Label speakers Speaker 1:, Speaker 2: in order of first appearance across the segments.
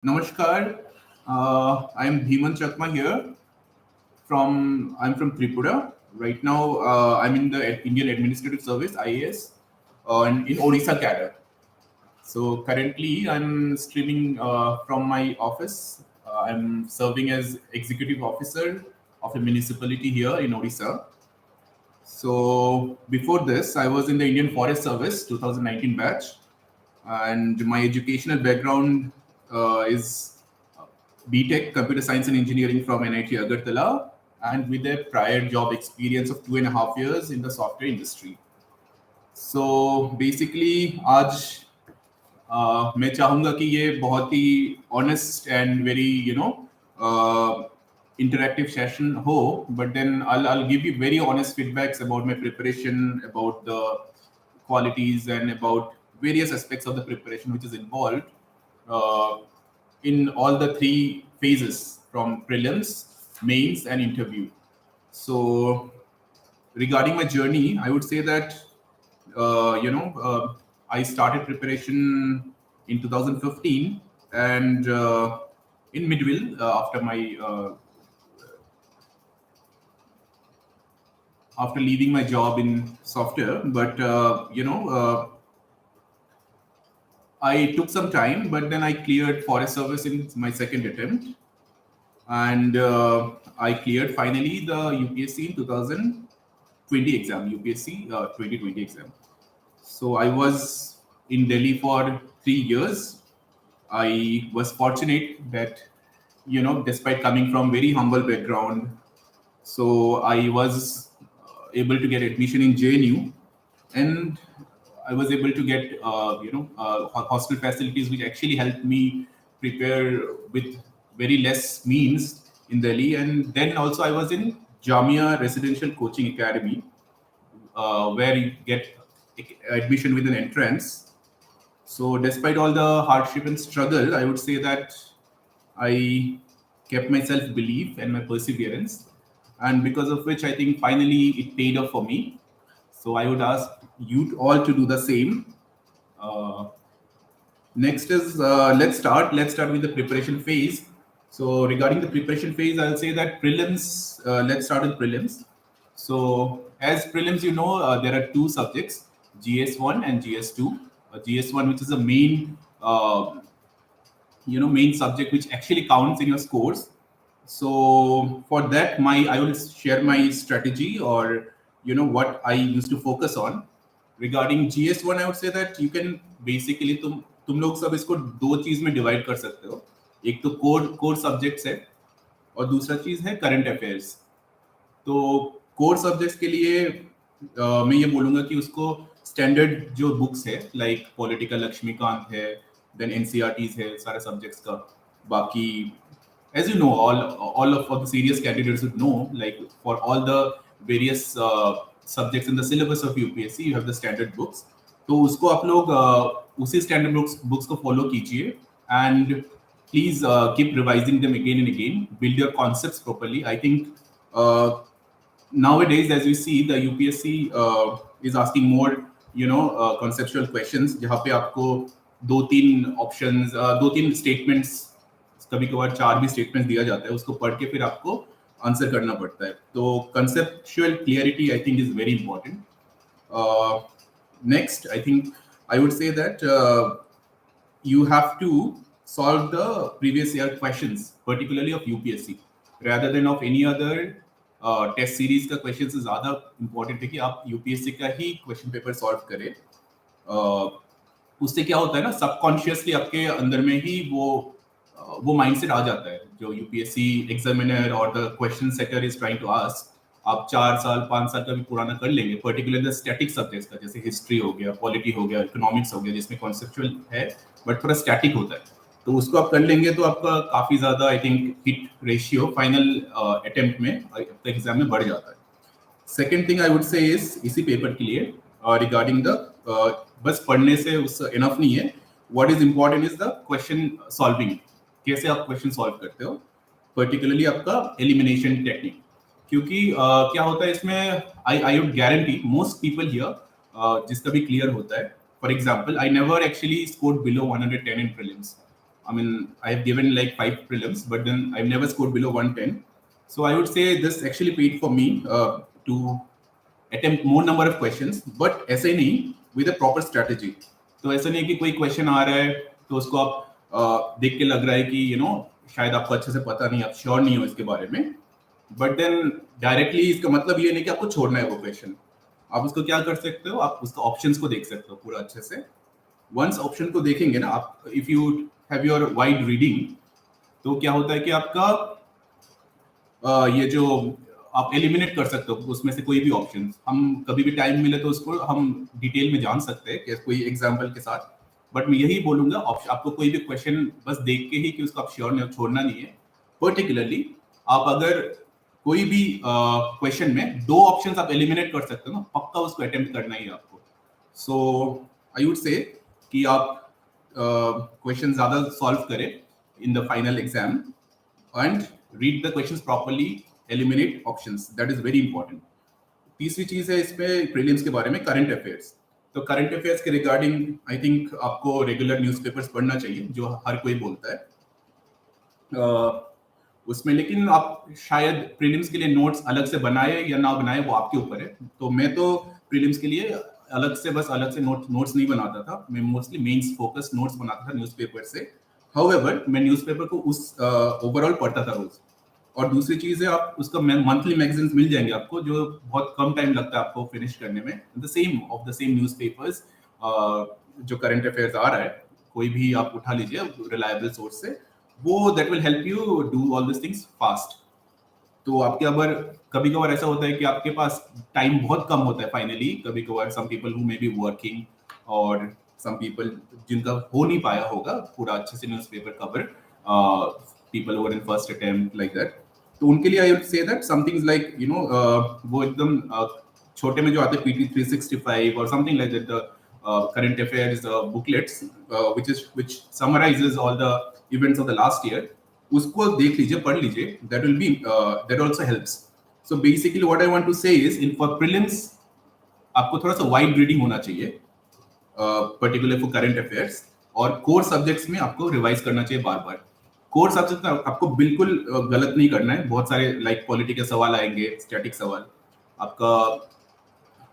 Speaker 1: Namaskar. I'm Bhiman Chakma here. I'm from Tripura. Right now, I'm in the Indian Administrative Service (IAS) and in Odisha cadre. So currently, I'm streaming from my office. I'm serving as executive officer of a municipality here in Odisha. So before this, I was in the Indian Forest Service 2019 batch, and my educational background is BTech Computer Science and Engineering from NIT Agartala, and with a prior job experience of 2.5 years in the software industry. So basically, आज मैं चाहूँगा कि ये बहुत ही honest and very interactive session ho, but then I'll give you very honest feedbacks about my preparation, about the qualities and about various aspects of the preparation which is involved uh, in all the three phases from prelims, mains and interview. So regarding my journey, I would say that I started preparation in 2015 and in Midville after leaving my job in software. But I took some time, but then I cleared forest service in my second attempt, and I cleared finally the UPSC in 2020 exam, UPSC 2020 exam. So I was in Delhi for 3 years. I was fortunate that, despite coming from very humble background, so I was able to get admission in JNU, and I was able to get hostel facilities, which actually helped me prepare with very less means in Delhi. And then also I was in Jamia Residential Coaching Academy, where you get admission with an entrance. So despite all the hardship and struggle, I would say that I kept my self belief and my perseverance, and because of which I think finally it paid off for me. So I would ask you all to do the same. Uh, Next is let's start with the preparation phase. So regarding the preparation phase, I'll say that prelims. Let's start with prelims. So as prelims, there are two subjects, GS1 and GS2. GS1, which is the main subject which actually counts in your scores. So for that, my I will share my strategy, or what I used to focus on. Regarding GS1, I would say that you can basically तुम लोग सब इसको दो चीज में divide कर सकते हो. एक तो कोर सब्जेक्ट्स है, और दूसरा चीज है करंट अफेयर्स. तो कोर सब्जेक्ट्स के लिए मैं ये बोलूंगा कि उसको स्टैंडर्ड जो बुक्स है, लाइक पॉलिटिकल लक्ष्मीकांत है, देन एनसीईआरटीज है सारे सब्जेक्ट्स का. बाकी as you know, all of for the serious candidates would know, like for all the various subjects in the syllabus of UPSC, you have the standard books. तो उसको आप लोग उसी स्टैंडर्ड बुक्स को फॉलो कीजिए, and please keep revising them again and again. Build your concepts properly. I think nowadays, as we see, the UPSC is asking more conceptual questions, जहाँ पे आपको दो तीन स्टेटमेंट्स, कभी कभार चार भी स्टेटमेंट्स दिया जाता है, उसको पढ़ के फिर आपको आंसर करना पड़ता है. तो conceptual clarity I think is very important. Next, I think I would say that you have to solve the previous year questions, particularly of UPSC, rather than of any other test series का question से ज्यादा important है कि आप UPSC का ही question paper solve करें. उससे क्या होता है ना, सबकॉन्शियसली आपके अंदर में ही वो माइंडसेट आ जाता है जो यूपीएससी एग्जामिनर और the question setter is trying to ask. आप 4 साल 5 साल का भी पुराना कर लेंगे, पर्टिकुलर द स्टैटिक सब्जेक्ट्स का, जैसे हिस्ट्री हो गया, पॉलिटी हो गया, इकोनॉमिक्स हो गया, जिसमें कॉन्सेप्चुअल है बट थोड़ा स्टैटिक होता है. तो उसको आप कर लेंगे तो आपका काफी ज्यादा I think hit ratio final attempt में एग्जाम में बढ़ जाता है. सेकेंड थिंग आई वुड से इज इसी पेपर के लिए रिगार्डिंग द बस पढ़ने से उस इनफ नहीं है. What is important is the question solving. कैसे आप क्वेश्चन सॉल्व करते हो, पर्टिकुलरली आपका एलिमिनेशन टेक्निक. क्योंकि क्या होता है इसमें, I would guarantee most people here जिसका भी क्लियर होता है. For example, I never actually scored below 110 in prelims. I mean, I have given like 5 prelims, but then I've never scored below 110. So I would say this actually paid for me to attempt more number of questions, but ऐसे नहीं, with a proper strategy. तो ऐसा नहीं कि कोई question आ रहा है तो उसको आप देख के लग रहा है कि शायद आपको अच्छे से पता नहीं, आप श्योर नहीं हो इसके बारे में, बट देन डायरेक्टली इसका मतलब ये नहीं कि आपको छोड़ना है वो क्वेश्चन. आप उसको क्या कर सकते हो, आप उसका ऑप्शंस को देख सकते हो पूरा अच्छे से. वंस ऑप्शन को देखेंगे ना आप, if you have your wide reading, तो क्या होता है कि आपका ये जो आप एलिमिनेट कर सकते हो उसमें से कोई भी ऑप्शन. हम कभी भी टाइम मिले तो उसको हम डिटेल में जान सकते हैं कि कोई एग्जांपल के साथ. बट मैं यही बोलूंगा, आपको कोई भी क्वेश्चन बस देख के ही कि उसको आप श्योर नहीं, छोड़ना नहीं है. पर्टिकुलरली आप अगर कोई भी क्वेश्चन में 2 ऑप्शंस आप एलिमिनेट कर सकते हो ना, पक्का उसको अटेम्प्ट करना ही है आपको. सो आई वुड से कि आप क्वेश्चन ज्यादा सॉल्व करें इन the final exam and read the questions properly, eliminate options. That is very important. तीसरी चीज है इसमें प्रीलिम्स के बारे में, करंट अफेयर्स. तो करंट अफेयर्स के रिगार्डिंग आई थिंक आपको रेगुलर न्यूज़पेपर्स पढ़ना चाहिए, जो हर कोई बोलता है उसमें. लेकिन आप शायद प्रीलिम्स के लिए नोट्स अलग से बनाए या ना बनाए, वो आपके ऊपर है. तो मैं तो प्रीलिम्स के लिए अलग से नोट्स नहीं बनाता था. मैं मोस्टली मेंस फोकस नोट्स बनाता था न्यूज़पेपर से. हाउएवर मैं न्यूज़पेपर को उस ओवरऑल पढ़ता था रोज. और दूसरी चीज है, आप उसका मंथली मैगजीन्स मिल जाएंगे आपको, जो बहुत कम टाइम लगता है आपको फिनिश करने में. द सेम न्यूज़पेपर्स जो करंट अफेयर्स आ रहा है, कोई भी आप उठा लीजिए रिलायबल सोर्स से, वो that will help you do all this things fast. तो आपके अगर कभी कभार ऐसा होता है कि आपके पास टाइम बहुत कम होता है फाइनली, कभी कभार some people who may be working और सम पीपल जिनका हो नहीं पाया होगा पूरा अच्छे से newspaper cover, people who are in first attempt like that. तो उनके लिए I would say that something like वो एकदम छोटे में जो आते हैं पीटी 365 और something like that, the current affairs booklets which summarizes all the events of the last year. उसको देख लीजिए, पढ़ लीजिए. that will be that also helps. So basically what I want to say is, in for prelims आपको थोड़ा सा wide reading होना चाहिए, पर्टिकुलर फॉर करंट अफेयर्स. और कोर सब्जेक्ट्स में आपको रिवाइज करना चाहिए बार बार. कोर सब्जेक्ट में आपको बिल्कुल गलत नहीं करना है. बहुत सारे लाइक पॉलिटी के सवाल आएंगे, स्टैटिक सवाल, आपका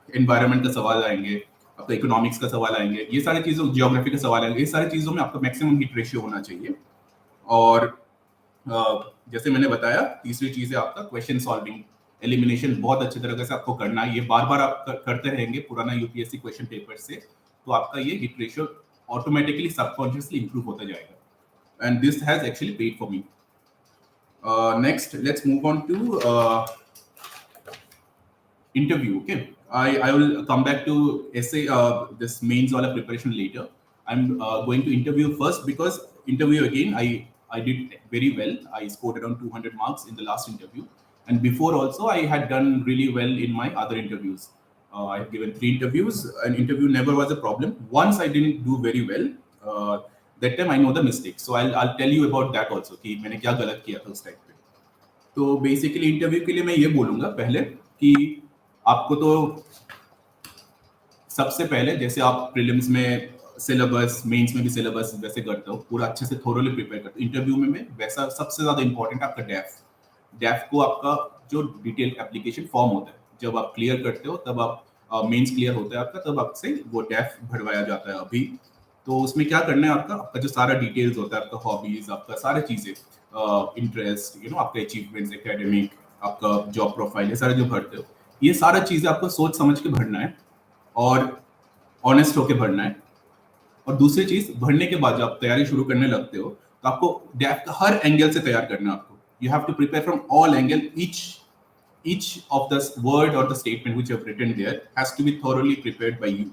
Speaker 1: एनवायरनमेंट का सवाल आएंगे, आपका इकोनॉमिक्स का सवाल आएंगे, ये सारी चीजों, जियोग्राफी के सवाल आएंगे. ये सारी चीजों में आपका मैक्सिमम हिट रेशियो होना चाहिए. और जैसे मैंने बताया, तीसरी चीज है आपका क्वेश्चन सॉल्विंग, एलिमिनेशन बहुत अच्छी तरह से आपको करना है. ये बार बार आप करते रहेंगे पुराना यूपीएससी क्वेश्चन पेपर से, तो आपका ये hit ratio automatically subconsciously improve होता जाएगा. And this has actually paid for me. Next let's move on to interview. Okay, I will come back to essay this mains wala preparation later. I'm going to interview first, because interview again I did very well. I scored around 200 marks in the last interview, and before also I had done really well in my other interviews. I have given 3 interviews. An interview never was a problem. Once I didn't do very well. That time I know the mistake, so I'll tell you about that also कि मैंने क्या गलत किया था उस time पे. तो basically interview के लिए मैं ये बोलूंगा पहले कि आपको तो सबसे पहले, जैसे आप प्रीलिम्स में सिलेबस, मेंस में भी सिलेबस वैसे करते हो, पूरा अच्छे से थोरोली प्रिपेयर करते हो, इंटरव्यू में वैसा सबसे ज्यादा इंपॉर्टेंट आपका डेफ को आपका जो डिटेल एप्लीकेशन फॉर्म होता है, जब आप क्लियर करते हो तब आप मेंस क्लियर होता है आपका, तब आपसे वो डेफ भरवाया जाता है अभी. तो उसमें क्या करना है, आपका जो सारा डिटेल्स होता है, आपका हॉबीज, आपका सारी चीजें, इंटरेस्ट, आपका अचीवमेंट्स, एकेडमिक, आपका जॉब प्रोफाइल, ये सारे जो भरते हो, ये सारा चीजें आपको सोच समझ के भरना है और ऑनेस्ट होके भरना है. और दूसरी चीज, भरने के बाद जब आप तैयारी शुरू करने लगते हो, तो आपको डेफ का हर एंगल से तैयार करना है आपको. You have to prepare from all angle. each of the word or the statement which you have written there has to be thoroughly prepared by you.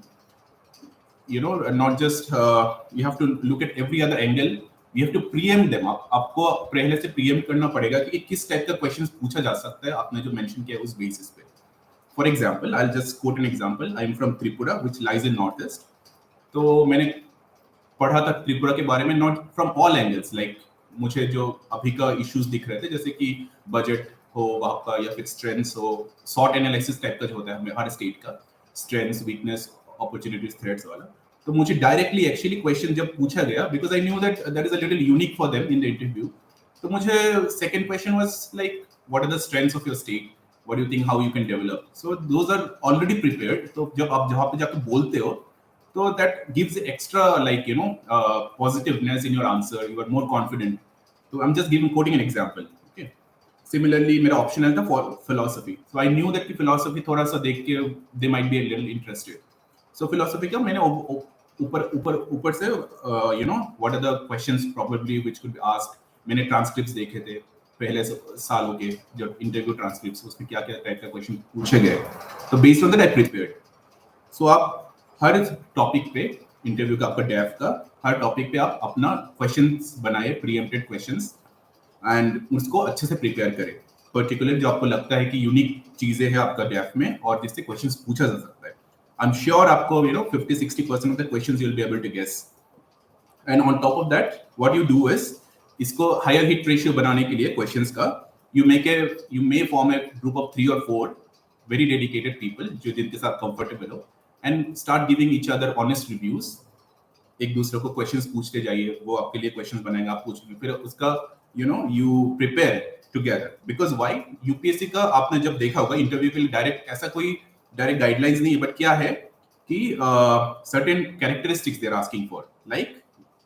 Speaker 1: Not just you have to look at every other angle. You have to preempt them. आपको पहले से preempt करना पड़ेगा कि किस type का question पूछा जा सकता है, आपने जो मेंशन किया उस बेसिस पे. For example, I'll just quote an example. I'm from Tripura, which lies in northeast. तो मैंने पढ़ा था त्रिपुरा के बारे में, not from all angles. Like मुझे जो अभी का इश्यूज दिख रहे थे, जैसे कि बजट हो वहाँ का, या फिर स्ट्रेंथ्स हो, सॉर्ट एनालिसिस टाइप का जो होता है हमें हर स्टेट का, स्ट्रेंथ्स, वीकनेस, अपॉर्चुनिटीज, थ्रेट्स वाला, तो मुझे डायरेक्टली एक्चुअली क्वेश्चन जब पूछा गया, because I knew that that is a little unique for them in the interview, तो मुझे second question was like what are the strengths of your state, what do you think how you can develop, so those are already prepared. तो जब आप जहाँ पे जाकर बोलते हो तो that gives extra like you know positiveness in your answer, you are more confident. तो I am just giving quoting an example. Okay, similarly मेरा ऑप्शनल था philosophy, so I knew that कि फिलोसफी थोड़ा सा देख के they might be a little interested. So philosophy का मैंने ऊपर ऊपर ऊपर से you know what are the questions probably which could be asked. मैंने ट्रांसक्रिप्ट्स देखे थे पहले सालों के जब इंटरव्यू ट्रांसक्रिप्ट्स, उसमें क्या क्या टाइप का क्वेश्चन पूछे गए, तो based on that I prepared. So आप हर टॉपिक पे इंटरव्यू का आपका डेफ का हर टॉपिक पे आप अपना क्वेश्चंस बनाए, प्रीएम्प्टेड क्वेश्चंस, एंड उसको अच्छे से प्रिपेयर करें. पर्टिकुलर जो आपको लगता है कि यूनिक चीजें हैं आपका डेफ में और जिससे क्वेश्चंस पूछा जा सकता है. I'm sure आपको 50-60% of the questions you'll be able to guess. And on top of that, what you do is इसको higher hit ratio बनाने के लिए questions का you may form a group of 3 or 4 very dedicated people जो जिनके साथ comfortable हो, and start giving each other honest reviews. एक दूसरे को questions पूछते जाइए, वो आपके लिए questions बनाएंगे, आप पूछेंगे, फिर उसका you prepare together. Because why? UPSC का आपने जब देखा होगा इंटरव्यू के लिए डायरेक्ट ऐसा कोई डायरेक्ट गाइडलाइंस नहीं है, बट क्या है कि certain characteristics they are asking for, like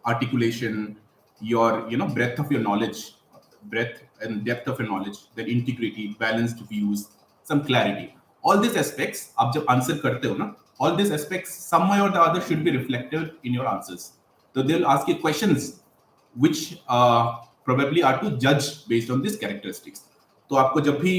Speaker 1: articulation, your breadth of your knowledge, breadth and depth of your knowledge, then integrity, balanced views, some clarity. All these aspects, आप जब answer करते हो ना, all these aspects some way or the other should be reflected in your answers. So they'll ask you questions which probably are to judge based on these characteristics. तो आपको जब भी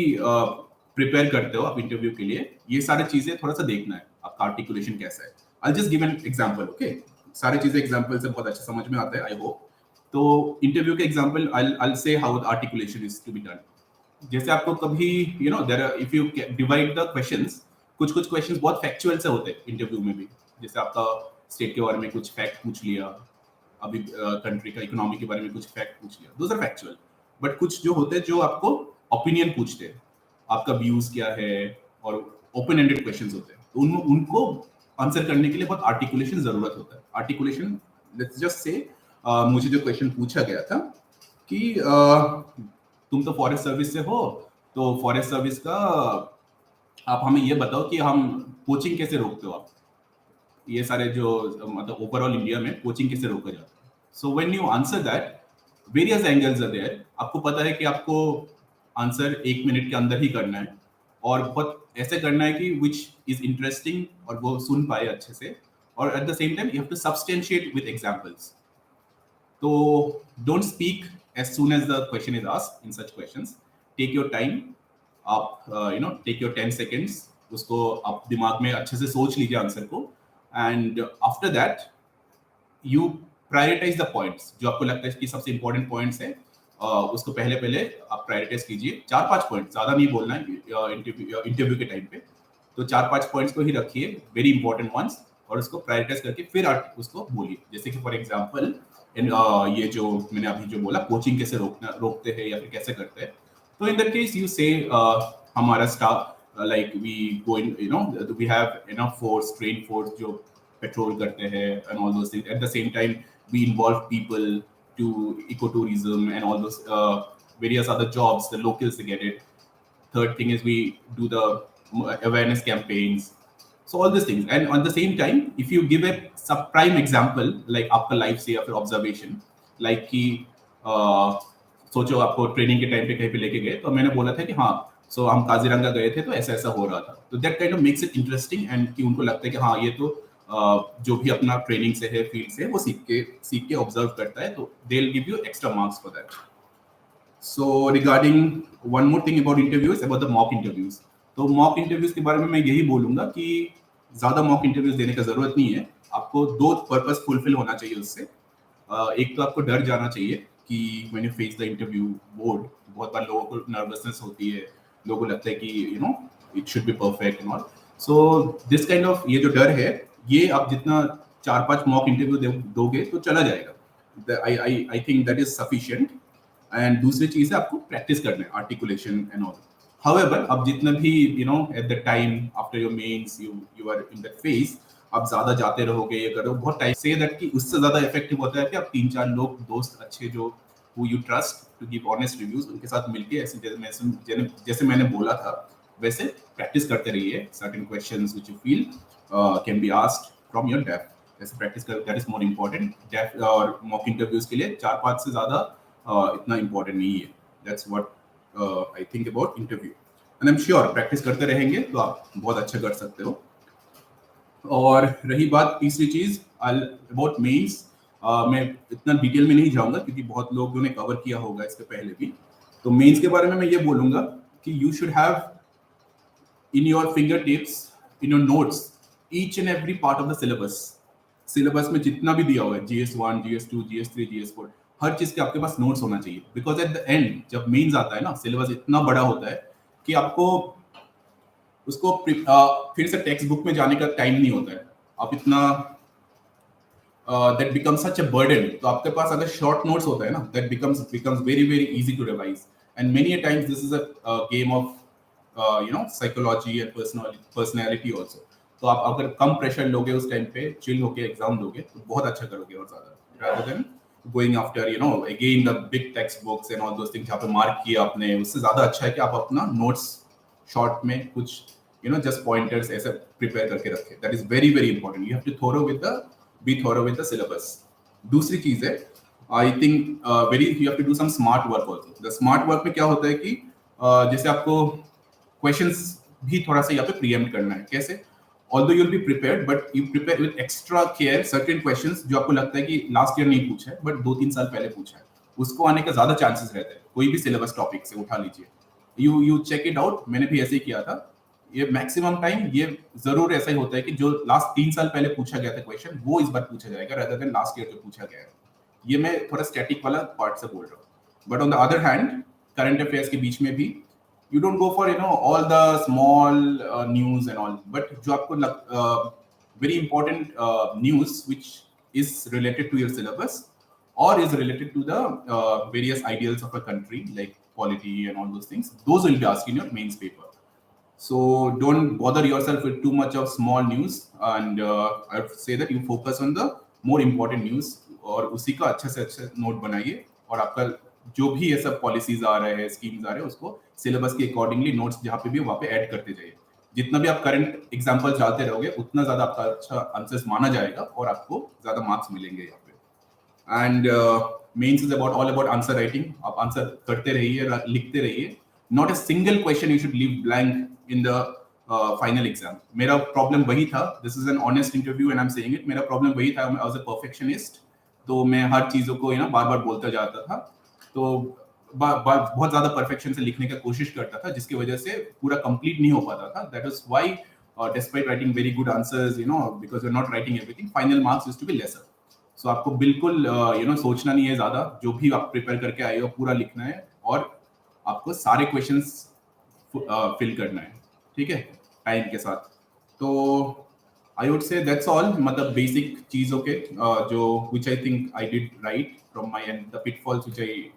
Speaker 1: prepare करते हो आप इंटरव्यू के लिए, ये सारी चीजें थोड़ा सा देखना है, आपका आर्टिकुलेशन कैसा है. I just give an example. Okay, सारी चीजें एग्जांपल से बहुत अच्छे समझ में आता है, आई होप. तो इंटरव्यू के example I say how the articulation is to be done. जैसे आपको कभी there are, if you divide the questions, कुछ क्वेश्चंस बहुत फैक्चुअल से होते हैं इंटरव्यू में भी. जैसे आपका स्टेट के बारे में कुछ फैक्ट पूछ लिया, अभी कंट्री का इकोनॉमी के बारे में कुछ फैक्ट पूछ लिया, दोस आर फैक्चुअल. बट कुछ जो होते हैं जो आपको ओपिनियन पूछते हैं, आपका व्यूज क्या है, और ओपन एंडेड क्वेश्चंस होते हैं, तो उनको आंसर करने के लिए बहुत आर्टिकुलेशन जरूरत होता है. आर्टिकुलेशन, लेट्स जस्ट से मुझे जो क्वेश्चन पूछा गया था कि तुम तो फॉरेस्ट सर्विस से हो, तो फॉरेस्ट सर्विस का आप हमें ये बताओ कि हम पोचिंग कैसे रोकते हो आप, ये सारे जो मतलब ओवरऑल इंडिया में पोचिंग कैसे रोका जाता है. So when you answer that, various angles are there. आपको पता है कि आपको आंसर 1 मिनट के अंदर ही करना है, और बहुत ऐसे करना है कि विच इज इंटरेस्टिंग और वो सुन पाए अच्छे से, और at the same time you have to substantiate with examples. तो don't speak as soon as the question is asked in such questions. Take your time. आप टेक योर 10 सेकेंड्स, उसको आप दिमाग में अच्छे से सोच लीजिए आंसर को, and after that you prioritise the points जो आपको लगता है कि सबसे इंपॉर्टेंट पॉइंट्स है. उसको पहले आप प्रायोरिटाइज कीजिए. 4-5 पॉइंट, ज्यादा नहीं बोलना है इंटरव्यू के टाइम पे. तो 4-5 पॉइंट्स को ही रखिए, वेरी इंपॉर्टेंट वंस, और उसको प्रायोरिटाइज करके फिर आप उसको बोलिए. जैसे कि फॉर एग्जांपल ये जो मैंने अभी जो बोला, कोचिंग कैसे रोकते हैं या फिर कैसे करते हैं, तो in that case you say हमारा staff like we go in we have enough force, train force जो पेट्रोल करते हैं and all those things. At the same time we involve people to ecotourism and all those various other jobs, the locals they get it. Third thing is we do the awareness campaigns. So all these things, and on the same time if you give a subprime example like आपका life से या फिर observation, like कि सोचो आपको training के time पे कहीं पे लेके गए, तो मैंने बोला था कि हाँ सो हम काजीरंगा गए थे तो ऐसा ऐसा हो रहा था. तो that kind of makes it interesting, and कि उनको लगता है कि हाँ ये तो जो भी अपना ट्रेनिंग से है, फील्ड से, वो सीख के ऑब्जर्व करता है, तो they will give you extra marks for that. So regarding one more thing about interviews, about the mock interviews. तो मॉक इंटरव्यूज के बारे में मैं यही बोलूंगा कि ज्यादा मॉक इंटरव्यूज देने का जरूरत नहीं है. आपको 2 पर्पस फुलफिल होना चाहिए उससे. एक तो आपको डर जाना चाहिए कि when you face the interview board, बहुत बार लोगों को नर्वसनेस होती है, लोगों को लगता है कि it should be perfect and all. So this kind of ये जो डर है, ये आप जितना 4-5 मॉक इंटरव्यू दोगे तो चला जाएगा. I think that is sufficient. And दूसरी चीज है आपको प्रैक्टिस करना है, आर्टिकुलेशन एंड ऑल. हाउएवर अब जितना भी at the time after your mains you are in that phase, आप ज्यादा जाते रहोगे, ये करो बहुत टाइम से दैट कि उससे ज्यादा इफेक्टिव होता है कि आप 3-4 लोग दोस्त अच्छे जो who you trust to give honest reviews उनके साथ मिलके ऐसे जैसे मैंने बोला था वैसे प्रैक्टिस करते रहिए certain questions which you feel can be asked from your DAF. ऐसे प्रैक्टिस कर, that is more important. DAF और मॉक इंटरव्यूज के लिए 4-5 से ज्यादा इतना इम्पोर्टेंट नहीं है। That's what I think about interview and I am sure practice करते रहेंगे तो आप बहुत अच्छा कर सकते हो। और रही बात तीसरी चीज अबाउट मेंस, मैं इतना डिटेल में नहीं जाऊंगा क्योंकि बहुत लोगों ने कवर किया होगा इसके पहले भी। तो मेंस के बारे में मैं ये बोलूंगा कि you should have in your finger tips, in your notes, each and every part of the syllabus. Syllabus में जितना भी दिया हुआ है GS1, GS2, GS3, GS4, हर चीज के आपके पास नोट्स होना चाहिए। बिकॉज एट द एंड जब मेंस आता है ना, सिलेबस इतना बड़ा होता है कि आपको उसको फिर से टेक्स्ट बुक में जाने का टाइम नहीं होता है। आप इतना that becomes such a burden। तो आपके पास अगर short notes होता है ना, that becomes very very easy to revise। and many a times this is a game of psychology and personality also। तो आप अगर कम प्रेशर लोगे उस टाइम पे, चिल होके एग्जाम दोगे तो बहुत अच्छा करोगे और ज्यादा, rather than going after again the big textbooks and all those things जहाँ पे मार्क किया आपने। उससे ज्यादा अच्छा है कि आप अपना नोट्स शॉर्ट में कुछ जस्ट पॉइंटर्स ऐसे प्रिपेयर करके रखें। That is very very important. You have to be thorough with the syllabus। दूसरी चीज है I think you have to do some smart work also. The smart work में क्या होता है कि जैसे आपको क्वेश्चंस भी थोड़ा सा यहाँ पे प्रीएम्प्ट करना है। कैसे? although you'll be prepared but you prepare with extra care certain questions जो आपको लगता है कि लास्ट ईयर नहीं पूछा है बट 2-3 साल पहले पूछा है, उसको आने का ज्यादा चांसेस रहते हैं। कोई भी सिलेबस टॉपिक से उठा लीजिए, यू चेक इट आउट। मैंने भी ऐसे ही किया था। ये मैक्सिमम टाइम ये जरूर ऐसा ही होता है कि जो लास्ट 3 साल पहले पूछा गया था क्वेश्चन वो इस बार पूछा जाएगा rather than लास्ट ईयर जो पूछा गया है। ये मैं थोड़ा स्टैटिक वाला पार्ट से बोल रहा हूँ। But on the other hand current affairs के बीच में भी you don't go for all the small news and all, but जो आपको very important news which is related to your syllabus or is related to the various ideals of a country like polity and all those things, those will be asked in your mains paper। so don't bother yourself with too much of small news and I would say that you focus on the more important news और उसी का अच्छे से अच्छे note बनाइए और आपका जो भी ये सब पॉलिसीज आ रहे हैं, स्कीम्स आ रहे हैं, उसको सिलेबस के अकॉर्डिंगली नोट्स जहाँ पे भी वहाँ पे ऐड करते जाइए। जितना भी आप करंट एग्जांपल डालते रहोगे उतना ज्यादा आपका अच्छा आंसर्स माना जाएगा और आपको ज्यादा मार्क्स मिलेंगे यहाँ पे। And mains is about all about answer writing. आप आंसर करते रहिए, लिखते रहिए। Not a single question you should leave blank in the final exam. मेरा प्रॉब्लम वही था। This is an honest interview and I am saying it. मेरा problem वही था। आई वाज अ परफेक्शनिस्ट, तो मैं हर चीजों को बार बार बोलता जाता था, तो बहुत ज्यादा परफेक्शन से लिखने का कोशिश करता था जिसकी वजह से पूरा कंप्लीट नहीं हो पाता था। That is why despite writing very good answers because you are not writing everything, final marks used to be lesser. So आपको बिल्कुल सोचना नहीं है ज्यादा। जो भी आप प्रिपेयर करके आए हो पूरा लिखना है और आपको सारे क्वेश्चंस फिल करना है, ठीक है, टाइम के साथ। तो I would say that's all. मतलब बेसिक चीजों के जो which I think I did right from my end the pitfalls which I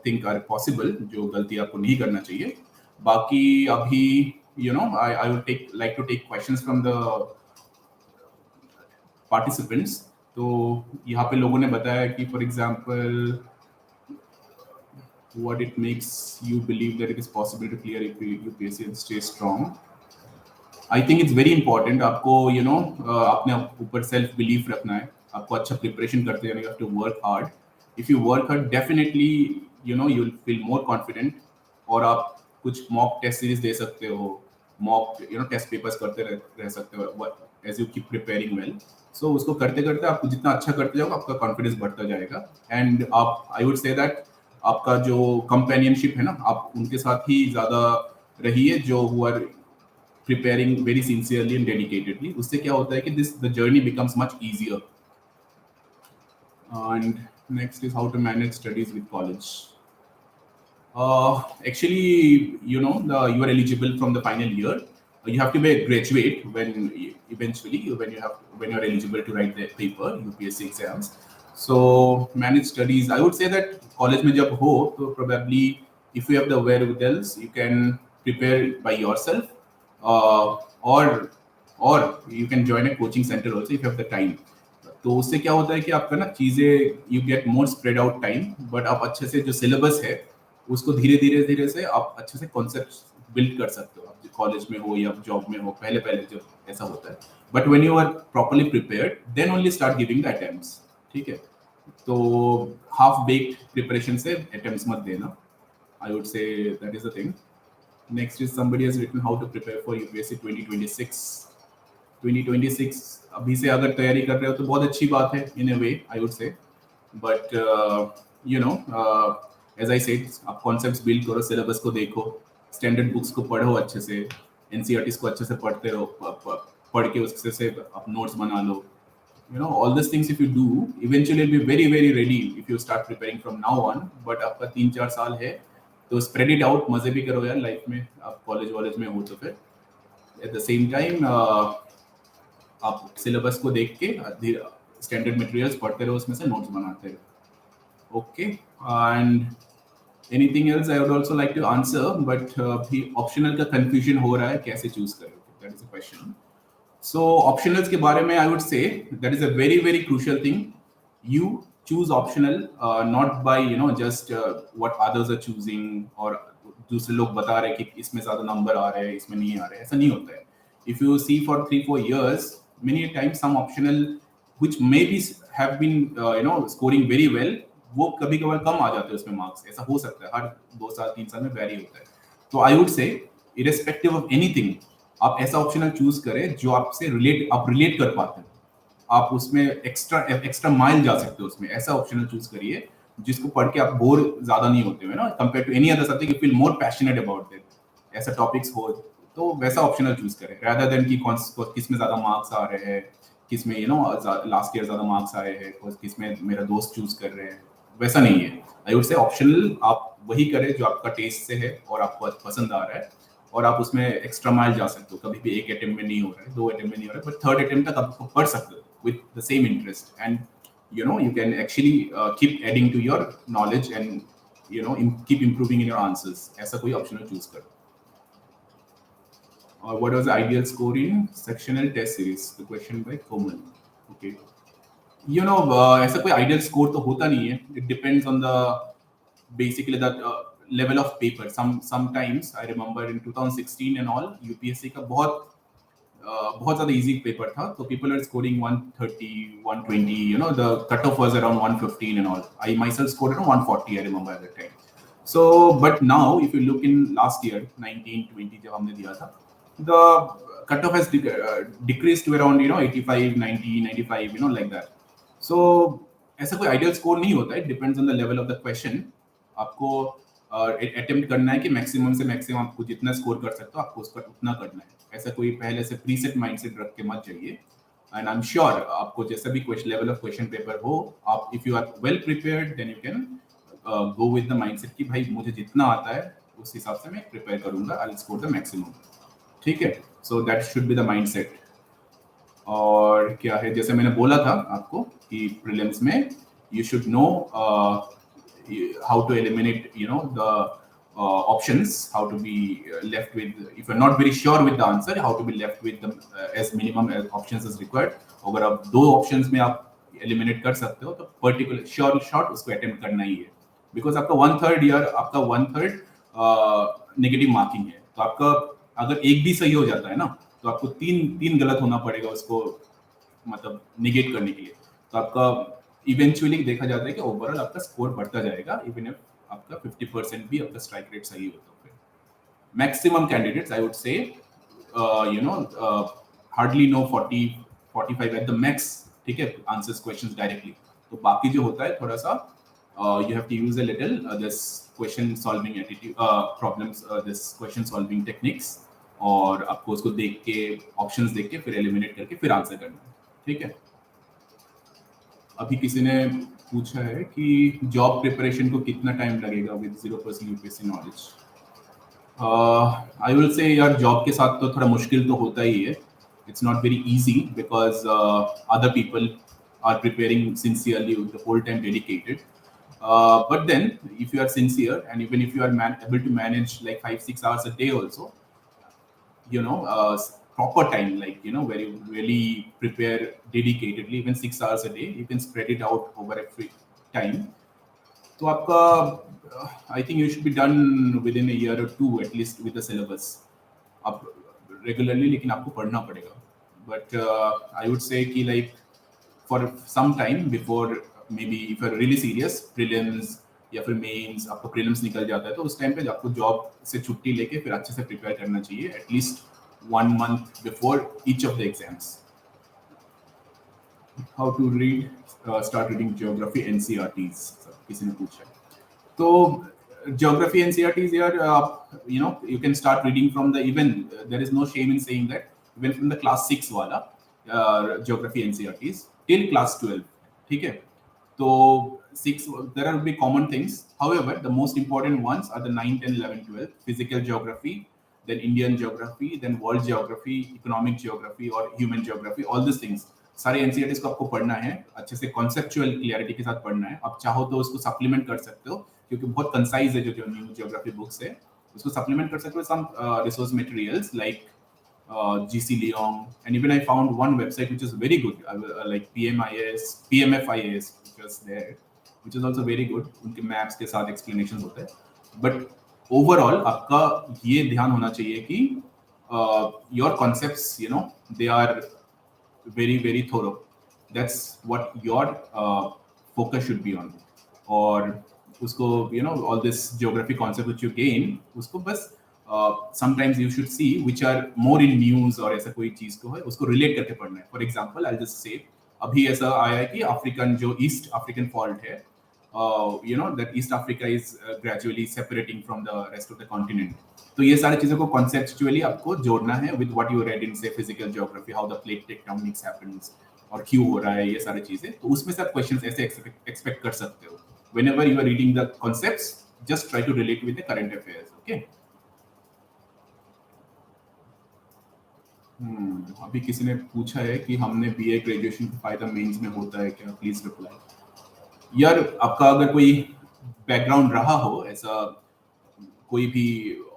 Speaker 1: think are possible, जो गलती आपको नहीं करना चाहिए। बाकी अभी I would like to take questions from the participants। तो यहाँ पे लोगों ने बताया कि for example what it makes you believe that it is possible to clear UPSC and stay strong। I think it's very important। आपको अपने ऊपर सेल्फ बिलीफ रखना है। आपको अच्छा प्रिपरेशन करते हैं। You have to work hard। If you work hard, definitely you'll feel more confident। और आप कुछ मॉक टेस्ट सीरीज दे सकते हो, मॉक टेस्ट पेपर्स करते रह सकते हो as you keep preparing well। so उसको करते करते आप जितना अच्छा करते जाओगे आपका कॉन्फिडेंस बढ़ता जाएगा। एंड आप आई वुड से दैट आपका जो कंपेनियनशिप है ना, आप उनके साथ ही ज्यादा रहिए जो who are preparing very sincerely and dedicatedly। उससे क्या होता है कि the journey becomes much easier। and next is how to manage studies with college। actually you are eligible from the final year। you have to be a graduate when you're eligible to write the paper UPSC exams। so manage studies, I would say that college में जब हो तो probably if you have the wherewithals you can prepare by yourself। और you can join a coaching centre also if you have the time. तो उससे क्या होता है कि आपका ना चीज़ें you get more spread out time, but आप अच्छे से जो सिलेबस है उसको धीरे से आप अच्छे से कॉन्सेप्ट बिल्ड कर सकते हो, आप कॉलेज में हो या जॉब में हो, पहले जब ऐसा होता है। But when you are properly prepared then only start giving the attempts, ठीक है। तो हाफ बेक्ड प्रिपरेशन से अटेम्प्ट्स मत देना, I would say that is the thing. Next is somebody has written how to prepare for UPSC 2026 अभी से अगर तैयारी कर रहे हो तो बहुत अच्छी बात है in a way, I would say. But you know as I said, आप कॉन्सेप्ट्स बिल्ड करो, सिलेबस को देखो, स्टैंडर्ड बुक्स को पढ़ो अच्छे से, एनसीईआरटीज को अच्छे से पढ़ते रहो, पढ़ के उससे से आप नोट्स बना लो। You know, all these things if you do, eventually you'll be very very ready if you start preparing from now on. But आपका 3-4 साल है तो स्प्रेड इट आउट, मजे भी करो यार लाइफ में, आप कॉलेज में हो तो फिर एट द सेम टाइम आप सिलेबस को देख के स्टैंडर्ड मटेरियल्स पढ़ते रहो, उसमें से नोट्स बनाते रहो। Okay, and anything else I would also like to answer, but भी ऑप्शनल का कंफ्यूजन हो रहा है, कैसे चूज करोगे, that is a question. So optionals के बारे में I would say that is a very very crucial thing. You choose optional not by just what others are choosing, और दूसरे लोग बता रहे हैं कि इसमें ज़्यादा नंबर आ रहे हैं, इसमें नहीं आ रहे हैं, ऐसा नहीं होता है। If you see for 3-4 years, many times some optional which maybe have been scoring very well, वो कभी कभार कम आ जाते हैं उसमें मार्क्स, ऐसा हो सकता है, हर 2 साल 3 साल में वेरी होता है। तो I would say irrespective of anything, आप ऐसा ऑप्शनल चूज करें जो आपसे रिलेट कर पाते हैं, आप उसमें एक्स्ट्रा माइल जा सकते हो, उसमें ऐसा ऑप्शनल चूज करिए जिसको पढ़ के आप बोर ज्यादा नहीं होते हो ना, compare to any other subject you feel more passionate about it, ऐसा टॉपिक्स हो तो वैसा ऑप्शनल चूज करें, रादर देन कि किस में ज्यादा मार्क्स आ रहे हैं, किस में लास्ट ईयर ज्यादा मार्क्स आए हैं, किस में मेरा दोस्त चूज कर रहे हैं, वैसा नहीं है। आई वुड से ऑप्शनल आप वही करें जो आपका टेस्ट से है और आपको पसंद आ रहा है, और आप उसमें एक्स्ट्रा माइल जा सकते हो। कभी भी एक अटेम्प्ट में नहीं हो रहा है, 2 अटेम्प्ट में नहीं हो रहा है, बट 3rd अटेम्प्ट तक आप पढ़ सकते हो with the same interest, and you can actually keep adding to your knowledge and keep improving in your answers. ऐसा कोई ऑप्शनल चूज करो। और what was the ideal score in sectional test series? The question by Komal. Okay. ऐसा कोई ideal score तो होता नहीं है, it depends on the basically the level of paper. Sometimes I remember in 2016 and all, UPSC का बहुत ज़्यादा easy paper था, तो people are scoring 130, 120, the cutoff was around 115 and all. I myself scored around 140, I remember at that time. So, but now if you look in last year, 19-20 जब हमने दिया था, the cutoff has decreased to around 85, 90, 95, like that. So, ऐसा कोई ideal score नहीं होता है, depends on the level of the question. आपको अटेम्प्ट करना है कि मैक्सिमम से मैक्सिमम आपको जितना स्कोर कर सकते हो आपको उसका उतना करना है, ऐसा कोई पहले से प्रीसेट माइंडसेट रख के मत जाइए। एंड आई एम श्योर आपको जैसा भी लेवल ऑफ क्वेश्चन पेपर हो, आप if you are well prepared then you can go with the mindset कि भाई मुझे जितना आता है उस हिसाब से मैं प्रिपेयर करूंगा, I will score the maximum, ठीक है। So that should be the mindset. और क्या है, जैसे मैंने बोला था आपको कि प्रीलिम्स में you should know how to eliminate the options, how to be left with, if you're not very sure with the answer, how to be left with them as minimum as options is required। अगर आप 2 options में आप eliminate कर सकते हो तो particular short उसको attempt करना ही है, because आपका 1/3 year आपका 1/3 negative marking है, तो आपका अगर एक भी सही हो जाता है ना तो आपको 3 गलत होना पड़ेगा उसको मतलब निगेट करने के लिए, तो आपका इवेंचुअली देखा जाता है कि ओवरऑल आपका स्कोर बढ़ता जाएगा, इवन इफ आपका 50% भी आपका स्ट्राइक रेट सही हो तो। Maximum candidates I would say hardly no 40-45 at the max, ठीक है, आंसर्स क्वेश्चंस डायरेक्टली। तो बाकी जो होता है थोड़ा सा you have to use a little this question solving attitude, problems, this question solving techniques, और आपको उसको देख के ऑप्शंस देख के फिर एलिमिनेट करके फिर आंसर करना है, ठीक है। अभी किसी ने पूछा है कि जॉब प्रिपरेशन को कितना टाइम लगेगा with 0% UPSC knowledge. I will say यार जॉब के साथ तो थोड़ा मुश्किल तो होता ही है, it's not very easy because other people are preparing sincerely with the whole time dedicated, but then if you are sincere and even if you are able to manage like 5-6 hours a day also, proper time, like where you really prepare dedicatedly, even 6 hours a day, you can spread it out over a free time. तो आपका I think you should be done with in a year और to at least with the syllabus आप regularly, लेकिन आपको पढ़ना पड़ेगा. But I would say कि like for some time before, maybe if you are really serious, prelims या फिर mains, आपको प्रीलिम्स निकल जाता है तो उस टाइम पे आपको जॉब से छुट्टी लेके फिर अच्छे से प्रिपेयर करना चाहिए, at least 1 month before each of the exams. How to read, start reading geography NCRTs, किसी ने पूछा. तो geography NCRTs यार, you can start reading from the, even there is no shame in saying that, even from the class 6 वाला geography NCRTs till class 12, ठीक है. तो 6 there are big common things. However, the most important ones are the 9, 10, 11, 12 physical geography, then Indian geography, then world geography, economic geography और human geography, all these things सारे NCERTs को आपको पढ़ना है, अच्छे से conceptual clarity के साथ पढ़ना है. आप चाहो तो उसको supplement कर सकते हो, क्योंकि बहुत concise है जो न्यू geography books है, उसको supplement कर सकते हो some resource materials like GC Leong, and even I found one website which is very good, like PMFIS, which was there, which is also very good. उनके maps के साथ explanations होते हैं. But overall आपका ये ध्यान होना चाहिए कि your concepts, they are very very thorough. That's what your focus should be on. और उसको all this geography concept which you gain, उसको बस sometimes you should see which are more in news और ऐसा कोई चीज को है उसको relate करके पढ़ना है. For example, I'll just say अभी ऐसा आया है कि अफ्रीकन जो ईस्ट अफ्रीकन फॉल्ट है, that East Africa is gradually separating from the rest of the continent. तो ये सारी चीजों को conceptually आपको जोड़ना है with what you read in say physical geography, how the plate tectonics happens और क्यों हो रहा है ये सारी चीजें. तो उसमें से आप questions ऐसे expect कर सकते हो. Whenever you are reading the concepts, just try to relate with the current affairs. Okay. अभी किसी ने पूछा है कि हमने BA ग्रेजुएशन का फायदा मेंस में होता है क्या, प्लीज रिप्लाई. यार आपका अगर कोई बैकग्राउंड रहा हो ऐसा कोई भी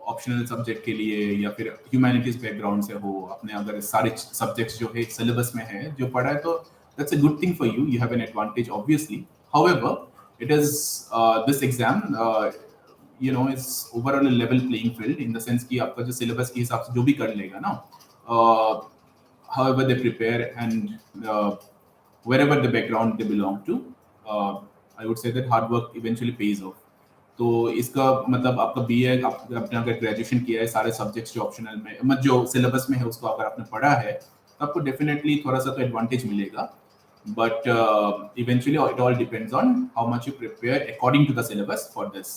Speaker 1: ऑप्शनल सब्जेक्ट के लिए या फिर ह्यूमैनिटीज बैकग्राउंड से हो, आपने अगर सारे सब्जेक्ट्स जो है सिलेबस में है जो पढ़ा है, तो that's a good thing for you. You have an advantage obviously. However it is this exam is overall a level playing field in the sense कि आपका जो सिलेबस के हिसाब से जो भी कर लेगा ना, however they prepare and wherever the background they belong to, I would say that hard work eventually pays off. तो इसका मतलब आपका BA, आपने अगर ग्रेजुएशन किया है, सारे सब्जेक्ट्स जो ऑप्शनल में मतलब जो सिलेबस में है उसको अगर आपने पढ़ा है तो आपको डेफिनेटली थोड़ा सा तो एडवांटेज मिलेगा. But eventually it all depends on how much you prepare according to the syllabus for this.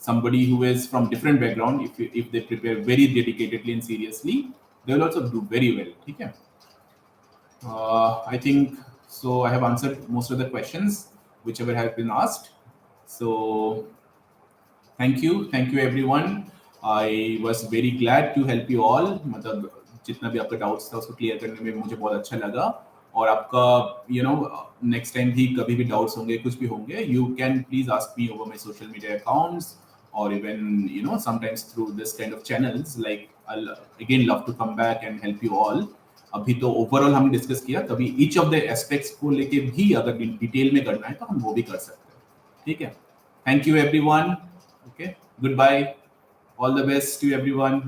Speaker 1: Somebody who is from different background, if they prepare very dedicatedly and seriously, they will also do very well. ठीक है. I think so. I have answered most of the questions whichever have been asked. So thank you everyone. I was very glad to help you all. मतलब जितना भी आपका doubts था उसको clear करने में मुझे बहुत अच्छा लगा. और आपका नेक्स्ट टाइम भी कभी भी डाउट्स होंगे, कुछ भी होंगे, you can please ask me over my social media accounts or even sometimes through this kind of channels. Like I'll again love to come back and help you all. अभी तो overall हमने discuss किया, कभी each of the aspects को लेके भी अगर detail में करना है तो हम वो भी कर सकते हैं. ठीक है. Thank you everyone. Okay, goodbye. All the best to everyone.